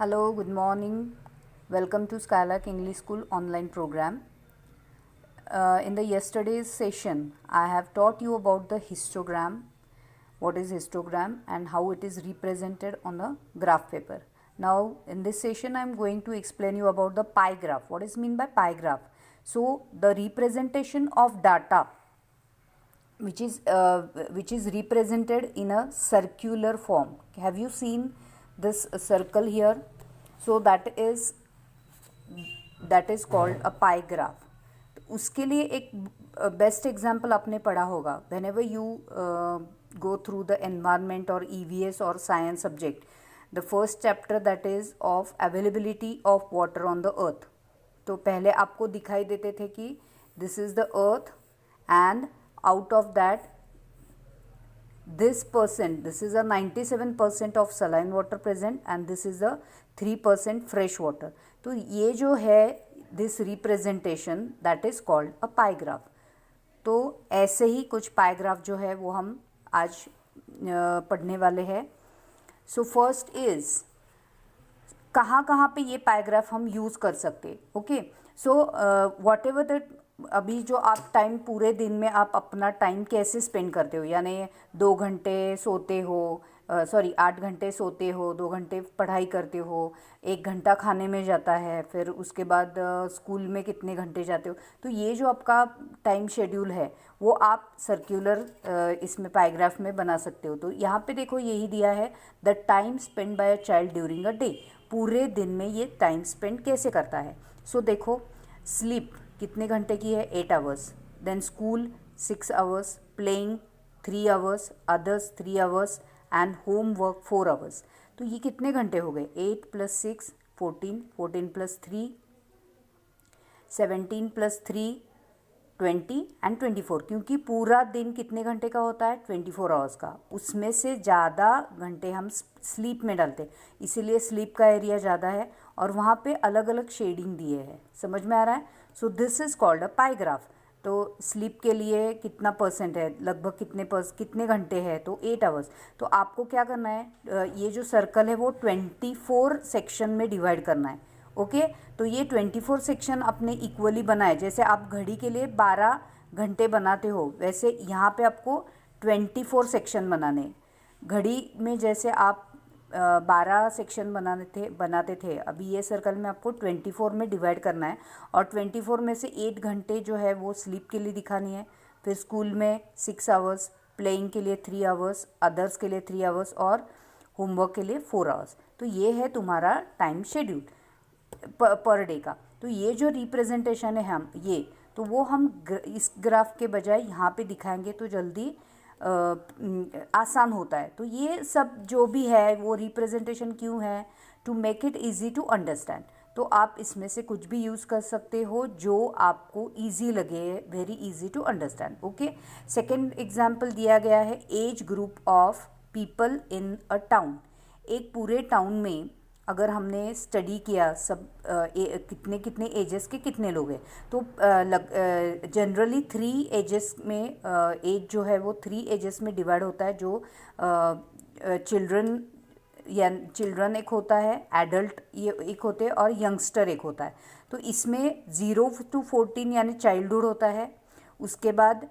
Hello, good morning. Welcome to Skylark English School online program. In the yesterday's session, I have taught you about the histogram, what is histogram and how it is represented on a graph paper. Now, in this session, I am going to explain you about the pie graph. What is mean by pie graph? So, the representation of data which is represented in a circular form. Have you seen this circle here? So that is called a pie graph. तो उसके लिए एक best example आपने पढ़ा होगा when ever you go through the environment और EVS और science subject, the first chapter that is of availability of water on the earth. तो पहले आपको दिखाई देते थे कि this is the earth and out of that this is a 97% of saline water present and this is a 3% fresh water. तो ये जो है this representation that is called a pie graph. तो ऐसे ही कुछ pie graph जो है वो हम आज पढ़ने वाले हैं. So first is कहाँ पे ये pie graph हम यूज़ कर सकते. ओके, सो whatever the अभी जो आप टाइम पूरे दिन में आप अपना टाइम कैसे स्पेंड करते हो, यानी 2 घंटे सोते हो, 8 घंटे सोते हो, 2 घंटे पढ़ाई करते हो, 1 घंटा खाने में जाता है, फिर उसके बाद स्कूल में कितने घंटे जाते हो. तो ये जो आपका टाइम शेड्यूल है वो आप सर्कुलर इसमें पैराग्राफ में बना सकते हो. तो यहाँ पे देखो यही दिया है, the time spend by a child during a day. पूरे दिन में ये टाइम स्पेंड कैसे करता है. सो देखो, स्लीप कितने घंटे की है, 8 hours. Then school 6 hours, playing 3 hours, others 3 hours and home work 4 hours. तो ये कितने घंटे हो गए, 8 + 6 14, 14 + 3 17 + 3 20 एंड 24. क्योंकि पूरा दिन कितने घंटे का होता है, 24 आवर्स का. उसमें से ज़्यादा घंटे हम स्लीप में डालते, इसीलिए स्लीप का एरिया ज़्यादा है और वहाँ पे अलग अलग शेडिंग दिए हैं. समझ में आ रहा है. So this is called a pi graph. तो स्लीप के लिए कितना परसेंट है, लगभग कितने घंटे है, तो 8 आवर्स. तो आपको क्या करना है, ये जो सर्कल है वो 24 सेक्शन में डिवाइड करना है. ओके, तो ये 24 सेक्शन अपने इक्वली बनाए. जैसे आप घड़ी के लिए 12 घंटे बनाते हो, वैसे यहाँ पे आपको 24 सेक्शन बनाने. घड़ी में जैसे आप 12 सेक्शन बनाते थे, अभी ये सर्कल में आपको 24 में डिवाइड करना है. और 24 में से 8 घंटे जो है वो स्लीप के लिए दिखानी है. फिर स्कूल में 6 आवर्स, प्लेइंग के लिए 3 आवर्स, अदर्स के लिए 3 आवर्स और होमवर्क के लिए 4 आवर्स. तो ये है तुम्हारा टाइम शेड्यूल पर डे का. तो ये जो रिप्रेजेंटेशन है हम ये, तो वो हम इस ग्राफ के बजाय यहाँ पे दिखाएंगे तो जल्दी आसान होता है. तो ये सब जो भी है वो रिप्रेजेंटेशन क्यों है, to make it easy to understand. तो आप इसमें से कुछ भी यूज़ कर सकते हो जो आपको ईजी लगे, very easy to understand. Okay, second example दिया गया है, as group of people in a town. एक पूरे टाउन में अगर हमने स्टडी किया सब कितने कितने एजेस के कितने लोग हैं, तो जनरली 3 एजेस में एज जो है वो 3 एजेस में डिवाइड होता है. जो चिल्ड्रन एक होता है, एडल्ट ये एक होते हैं और यंगस्टर एक होता है. तो इसमें 0 to 14 यानी चाइल्डहुड होता है. उसके बाद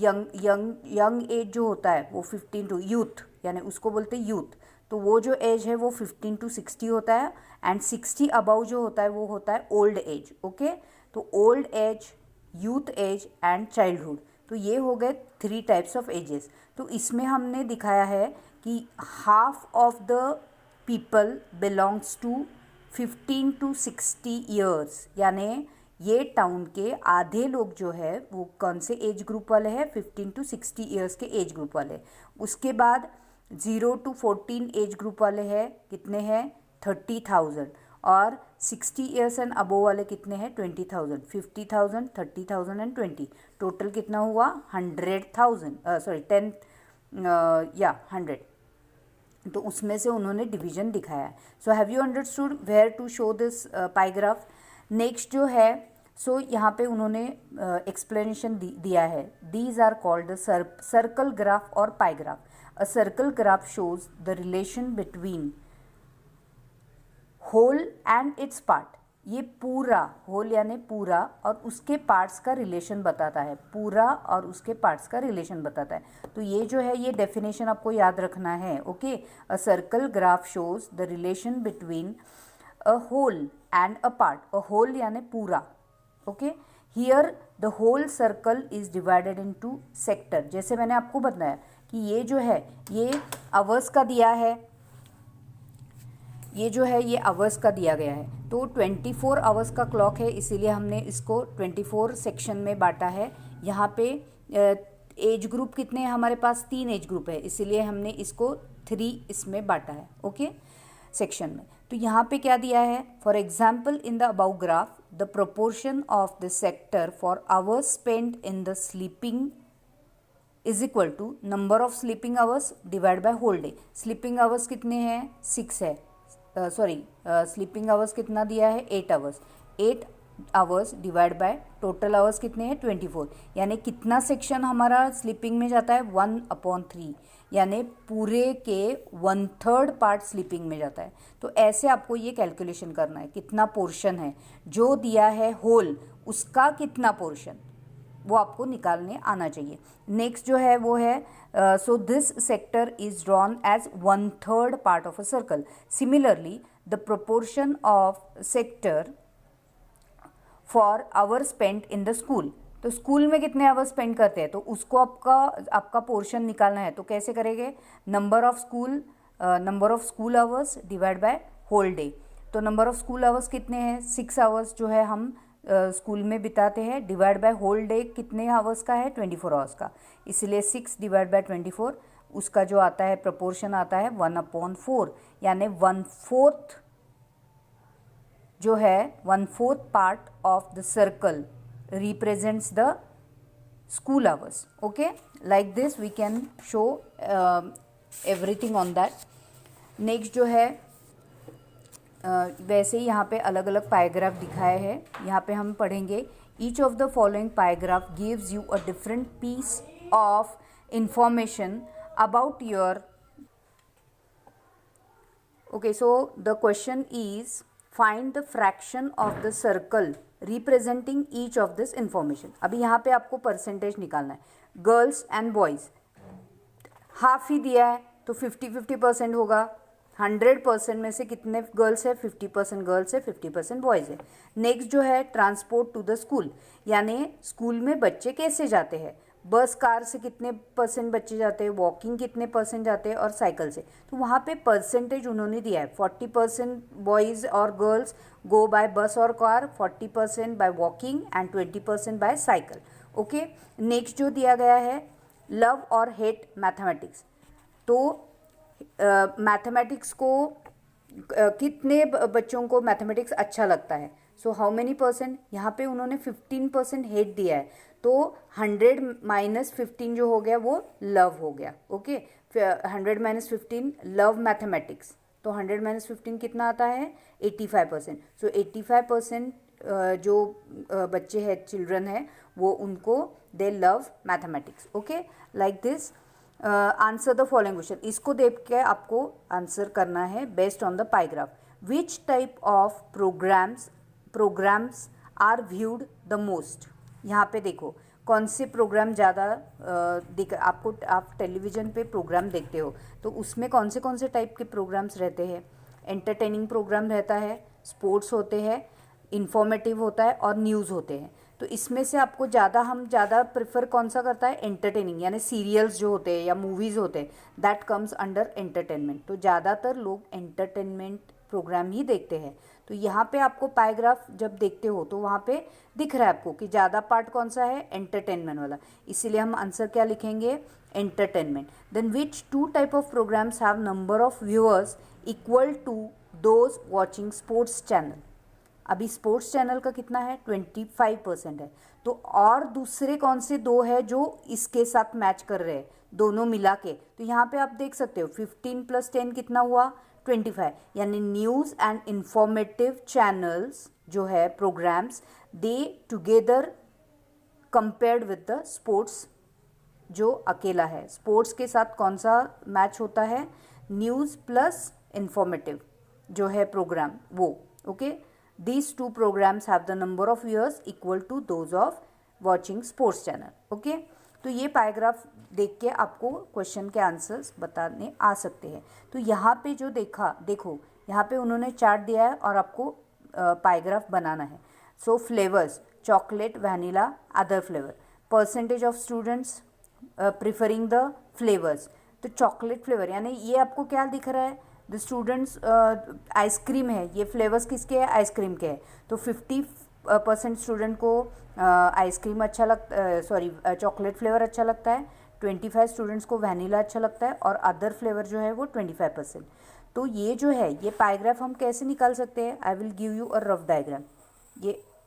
यंग एज जो होता है वो 15 टू यूथ, यानी उसको बोलते हैं यूथ. तो वो जो एज है वो 15 to 60 होता है. एंड 60 अबाउ जो होता है वो होता है ओल्ड एज. ओके, तो old age, youth age and childhood. तो ये हो गए 3 टाइप्स ऑफ एजेस. तो इसमें हमने दिखाया है कि half of the people belongs to 15 to 60 years, यानी ये टाउन के आधे लोग जो है वो कौन से एज ग्रुप वाले हैं, 15 to 60 ईयर्स के एज ग्रुप वाले. उसके बाद 0 to 14 एज ग्रुप वाले हैं, कितने हैं, 30,000. और 60 ईयर्स एंड अबोव वाले कितने हैं, 20,000. 50,000, 30,000 एंड 20. टोटल कितना हुआ, 100,000, 10 100. तो उसमें से उन्होंने डिवीजन दिखाया है. So have you understood where to show this pie graph. Next जो है, सो यहाँ पे उन्होंने एक्सप्लेनेशन दिया है. These are called the circle graph और pie graph. A circle graph shows the relation between whole and its part, ये पूरा, होल यानी पूरा और उसके पार्ट्स का रिलेशन बताता है, पूरा और उसके पार्ट्स का रिलेशन बताता है। तो ये जो है ये डेफिनेशन आपको याद रखना है। Okay, a circle graph shows the relation between a whole and a part, a whole यानी पूरा। Okay, here the whole circle is divided into sector, जैसे मैंने आपको बताया कि ये जो है ये आवर्स का दिया है, ये जो है ये आवर्स का दिया गया है। तो 24 आवर्स का क्लॉक है, इसीलिए हमने इसको 24 सेक्शन में बांटा है। यहाँ पे एज ग्रुप कितने हैं हमारे पास, 3 एज ग्रुप है, इसीलिए हमने इसको 3 इसमें बांटा है। ओके, सेक्शन में। तो यहाँ पे क्या दिया है, for example in the above graph the proportion of the sector for hours spend in the sleeping is equal to number of sleeping hours divide by whole day. Sleeping hours कितने हैं, 6 है, सॉरी स्लीपिंग आवर्स कितना दिया है, 8 hours, 8 hours divide by total hours कितने हैं 24, यानी कितना सेक्शन हमारा स्लीपिंग में जाता है 1/3, यानी पूरे के 1/3 पार्ट स्लीपिंग में जाता है। तो ऐसे आपको ये कैलकुलेशन करना है, कितना पोर्शन है जो दिया है होल, उसका कितना पोर्शन, वो आपको निकालने आना चाहिए। नेक्स्ट जो है वो है so this sector is drawn as 1/3 part of a circle. Similarly the proportion of sector for hour spend in the school, तो स्कूल में कितने आवर स्पेंड करते हैं, तो उसको आपका पोर्शन निकालना है। तो कैसे करेंगे, number of school hours divide by whole day. तो नंबर ऑफ स्कूल आवर्स कितने हैं, 6 आवर्स जो है हम स्कूल में बिताते हैं, डिवाइड बाय होल डे कितने आवर्स का है, 24 आवर्स का, इसलिए 6 डिवाइड बाय 24, उसका जो आता है प्रपोर्शन आता है 1/4, यानी 1/4 जो है 1/4 part of the circle represents the school hours. Okay, like this we can show everything on that. Next जो है वैसे ही यहाँ पे अलग अलग पाइग्राफ दिखाए हैं, यहाँ पे हम पढ़ेंगे each of the following pie graph gives you a different piece of information about your. Okay, so the question is find the fraction of the circle representing each of this information. अभी यहाँ पे आपको परसेंटेज निकालना है, girls and boys half ही दिया है तो 50-50% होगा। 100% में से कितने गर्ल्स है, 50% गर्ल्स है, 50% बॉयज़ है। नेक्स्ट जो है ट्रांसपोर्ट टू द स्कूल, यानी स्कूल में बच्चे कैसे जाते हैं, बस कार से कितने % बच्चे जाते हैं, वॉकिंग कितने % जाते हैं और साइकिल से। तो वहाँ पे परसेंटेज उन्होंने दिया है, 40% बॉयज़ और गर्ल्स गो बाय बस और car, 40% by walking and 20% by cycle. Okay, next जो दिया गया है लव और हेट मैथमेटिक्स, तो मैथमेटिक्स को कितने बच्चों को मैथमेटिक्स अच्छा लगता है, सो हाउ मेनी %, यहाँ पे उन्होंने 15% हेट दिया है, तो 100 - 15 जो हो गया वो लव हो गया। ओके, 100 - 15 लव मैथमेटिक्स, तो 100 - 15 कितना आता है 85%। सो 85% जो बच्चे हैं, चिल्ड्रन है, वो उनको they love mathematics. Okay, like this answer the following question, इसको देख के आपको आंसर करना है based on the pie graph. Which type of programs are viewed the most, यहाँ पे देखो कौन से प्रोग्राम ज़्यादा आपको, आप टेलीविज़न पे प्रोग्राम देखते हो तो उसमें कौन से टाइप के प्रोग्राम्स रहते हैं, एंटरटेनिंग प्रोग्राम रहता है, स्पोर्ट्स होते हैं, इंफॉर्मेटिव होता है और न्यूज़ होते हैं। तो इसमें से आपको ज़्यादा प्रेफर कौन सा करता है, एंटरटेनिंग, यानी सीरियल्स जो होते हैं या मूवीज़ होते हैं, दैट कम्स अंडर एंटरटेनमेंट। तो ज़्यादातर लोग एंटरटेनमेंट प्रोग्राम ही देखते हैं। तो यहाँ पे आपको पाइग्राफ जब देखते हो तो वहाँ पे दिख रहा है आपको कि ज़्यादा पार्ट कौन सा है, एंटरटेनमेंट वाला, इसीलिए हम आंसर क्या लिखेंगे, entertainment. Then which 2 type of programs have number of viewers equal to those watching sports channel. अभी स्पोर्ट्स चैनल का कितना है, 25% है, तो और दूसरे कौन से 2 है जो इसके साथ मैच कर रहे हैं, दोनों मिला के। तो यहाँ पे आप देख सकते हो 15 + 10 कितना हुआ, 25, यानी न्यूज़ एंड इंफॉर्मेटिव चैनल्स जो है programs, they together compared with the sports जो अकेला है। स्पोर्ट्स के साथ कौन सा मैच होता है, न्यूज़ प्लस इंफॉर्मेटिव, जो है प्रोग्राम वो, okay. These two programs have the number of viewers equal to those of watching sports channel, okay. तो ये पैराग्राफ देख के आपको क्वेश्चन के आंसर्स बताने आ सकते हैं। तो यहाँ पे जो देखो यहाँ पे उन्होंने चार्ट दिया है और आपको पैराग्राफ बनाना है। So flavours, chocolate, vanilla, other flavour, percentage of students preferring the flavours. तो चॉकलेट फ्लेवर यानी ये आपको क्या दिख रहा है, द स्टूडेंट्स आइसक्रीम है, ये फ्लेवर्स किसके हैं, आइसक्रीम के हैं। तो 50% स्टूडेंट को आइसक्रीम अच्छा लगता, सॉरी चॉकलेट फ्लेवर अच्छा लगता है, 25 स्टूडेंट्स को वैनिला अच्छा लगता है और अदर फ्लेवर जो है वो 25%। तो ये जो है ये पैराग्राफ हम कैसे निकाल सकते हैं, I will give you a rough diagram.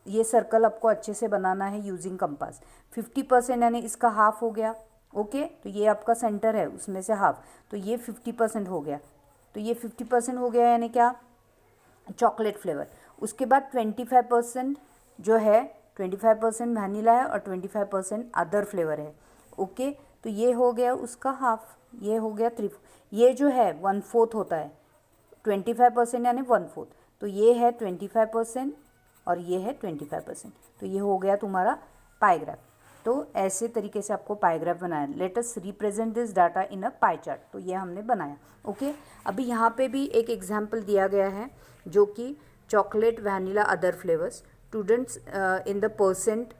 ये सर्कल आपको अच्छे से बनाना है यूजिंग कंपास। 50% यानी इसका हाफ हो गया, ओके। तो ये आपका सेंटर है, उसमें से हाफ, तो ये 50% हो गया। तो ये 50% हो गया यानी क्या, चॉकलेट फ्लेवर। उसके बाद 25% जो है, 25% वैनिला है और 25% अदर फ्लेवर है, ओके। तो ये हो गया उसका हाफ, ये हो गया 3। ये जो है 1/4 होता है, 25% यानी 1/4। तो ये है 25% और ये है 25%। तो ये हो गया तुम्हारा पैराग्राफ। तो ऐसे तरीके से आपको पैराग्राफ बनाया। Let us represent this data in a pie chart. तो ये हमने बनाया, ओके। अभी यहाँ पे भी एक एग्जाम्पल दिया गया है जो कि chocolate, vanilla, other flavours, students in the percent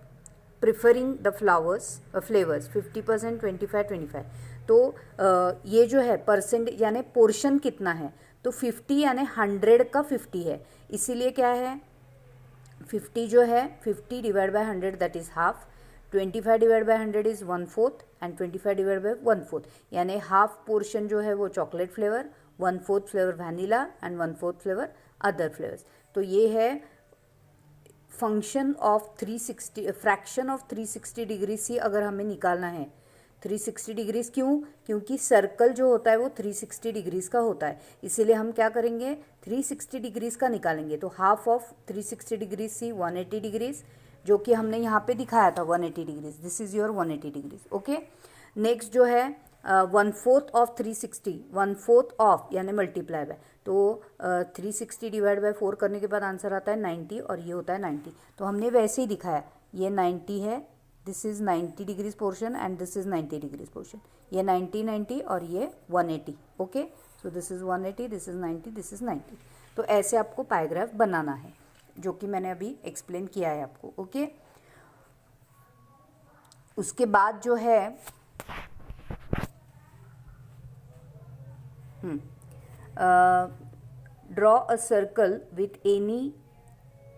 preferring the flavours 50%, 25। तो ये जो है परसेंट यानी पोर्शन कितना है, तो 50 यानी 100 का 50 है, इसीलिए क्या है 50 जो है 50 divide by 100 that is half, 25 divide by 100 इज 1/4 एंड 25 डिवाइड बाय 1/4 यानी हाफ पोर्शन जो है वो chocolate flavour, 1/4 flavour vanilla and 1/4 flavour other flavours. तो ये है function of 360, fraction of 360 degree सी अगर हमें निकालना है। 360 डिग्रीज क्यों, क्योंकि सर्कल जो होता है वो 360 डिग्रीज का होता है, इसीलिए हम क्या करेंगे 360 डिग्रीज का निकालेंगे। तो हाफ ऑफ 360 डिग्रीज सी 180 डिग्रीज, जो कि हमने यहाँ पे दिखाया था 180 degrees, this is your 180 degrees, okay. Next जो है 1/4 ऑफ 360, 1/4 ऑफ यानी मल्टीप्लाई बाय, तो 360 डिवाइड बाय 4 करने के बाद आंसर आता है 90 और ये होता है 90। तो हमने वैसे ही दिखाया, ये 90 है, this is 90 degrees portion and this is 90 degrees portion, ये 90 90 और ये 180, okay. So this is 180, this is 90, this is 90। तो ऐसे आपको पैराग्राफ बनाना है, जो कि मैंने अभी एक्सप्लेन किया है आपको, ओके। उसके बाद जो है draw a circle with any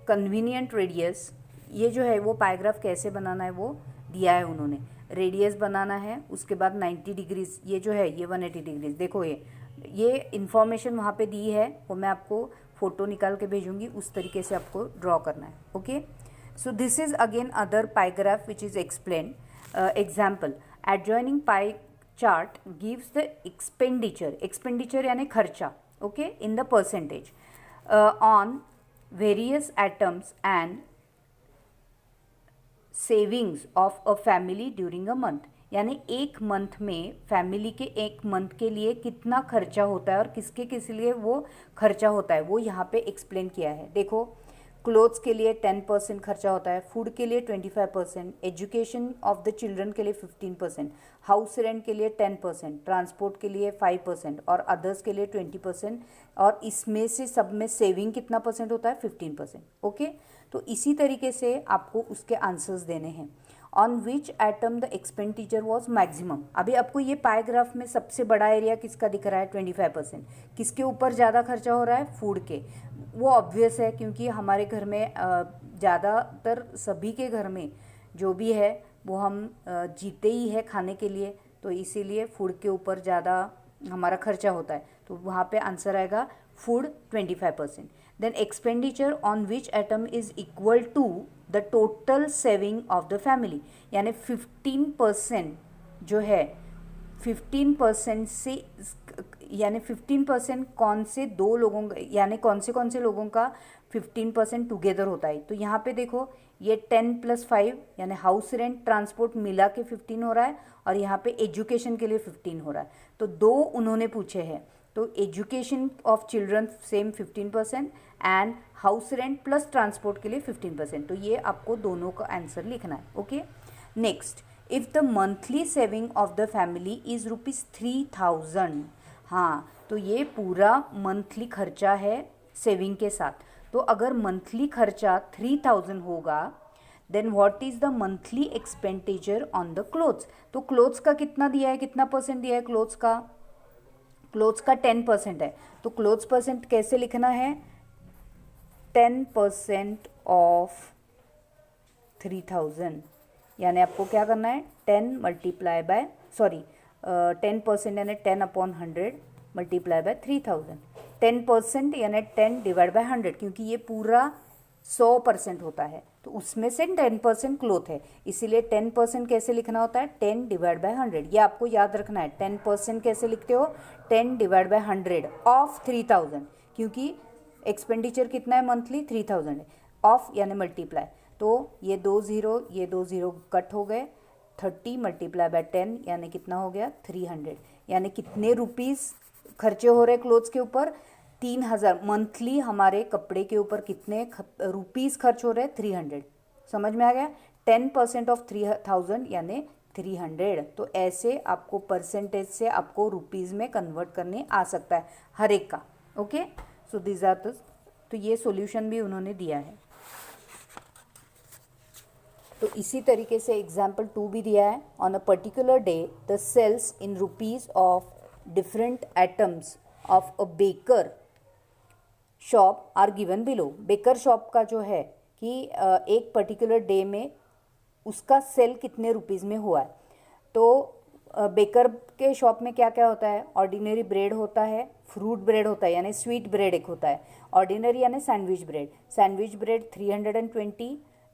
convenient radius. ये जो है वो पैराग्राफ कैसे बनाना है वो दिया है उन्होंने। रेडियस बनाना है, उसके बाद 90 डिग्रीज, ये जो है ये 180 डिग्रीज। देखो ये इन्फॉर्मेशन वहाँ पे दी है, वो मैं आपको फ़ोटो निकाल के भेजूंगी, उस तरीके से आपको ड्रॉ करना है, okay. So this is again other paragraph which is explain. Example, adjoining pie chart gives the expenditure यानी खर्चा, okay, in the percentage on various atoms and savings of a family during a month, यानी एक month में family के एक month के लिए कितना खर्चा होता है और किसके किस लिए वो खर्चा होता है वो यहाँ पे एक्सप्लेन किया है। देखो, क्लोथ्स के लिए 10% खर्चा होता है, फूड के लिए 25%, एजुकेशन ऑफ द चिल्ड्रन के लिए 15%, हाउस रेंट के लिए 10%, ट्रांसपोर्ट के लिए 5% और अदर्स के लिए 20%, और इसमें से सब में सेविंग कितना परसेंट होता है 15%, ओके। तो इसी तरीके से आपको उसके आंसर्स देने हैं। On which atom the expenditure was maximum. अभी आपको ये पैराग्राफ में सबसे बड़ा एरिया किसका दिख रहा है 25%, किसके ऊपर ज़्यादा खर्चा हो रहा है, फूड के। वो ऑब्वियस है क्योंकि हमारे घर में ज़्यादातर सभी के घर में जो भी है वो हम जीते ही है खाने के लिए, तो इसीलिए फूड के ऊपर ज़्यादा हमारा खर्चा होता है। तो वहाँ पे आंसर आएगा food 25%। Then expenditure on which item is equal to the total saving of the family, यानी 15% जो है 15% से, यानी 15% कौन से दो लोगों यानी कौन से लोगों का 15% टुगेदर होता है। तो यहाँ पे देखो ये 10 + 5 यानी हाउस रेंट ट्रांसपोर्ट मिला के 15 हो रहा है और यहाँ पे एजुकेशन के लिए 15 हो रहा है। तो दो उन्होंने पूछे हैं, तो education of children same 15% and house rent plus transport के लिए 15%। तो ये आपको दोनों का आंसर लिखना है। Okay, next, if the monthly saving of the family is ₹3000। हाँ, तो ये पूरा मंथली खर्चा है सेविंग के साथ। तो अगर मंथली खर्चा 3000 होगा, then what is the monthly expenditure on the clothes. तो क्लोथ्स का कितना दिया है, कितना परसेंट दिया है क्लोथ्स का? क्लोथ्स का 10% है। तो क्लोथ्स परसेंट कैसे लिखना है? 10% ऑफ 3000, यानी आपको क्या करना है, 10 मल्टीप्लाई बाय 10% यानी 10/100 मल्टीप्लाई बाय 3000। 10% यानी 10 डिवाइड बाय 100, क्योंकि ये पूरा 100% होता है, तो उसमें से 10% क्लोथ है, इसीलिए 10% कैसे लिखना होता है, 10 डिवाइड बाय 100। ये आपको याद रखना है। 10% कैसे लिखते हो, 10 डिवाइड बाय 100 ऑफ 3000, क्योंकि एक्सपेंडिचर कितना है मंथली, 3000 है। ऑफ यानी मल्टीप्लाई, तो ये 2 0 कट हो गए। 30 मल्टीप्लाई बाय 10 यानी कितना हो गया, 300। यानी कितने रुपीस खर्चे हो रहे क्लोथ्स के ऊपर, 3000। मंथली हमारे कपड़े के ऊपर कितने रुपीस खर्च हो रहे हैं, 300। समझ में आ गया? 10% ऑफ 3000 यानी 300। तो ऐसे आपको परसेंटेज से आपको रुपीज़ में कन्वर्ट करने आ सकता है हर एक का। Okay, so this are the, तो ये सॉल्यूशन भी उन्होंने दिया है। तो इसी तरीके से एग्जाम्पल 2 भी दिया है। On a particular day the sales in rupees of different items of a baker shop are given below. Baker shop का जो है कि एक पर्टिकुलर डे में उसका सेल कितने रुपीज़ में हुआ है। तो बेकर के शॉप में क्या क्या होता है, ऑर्डिनरी ब्रेड होता है, फ्रूट ब्रेड होता है यानी स्वीट ब्रेड एक होता है, ऑर्डिनरी यानी सैंडविच ब्रेड 320,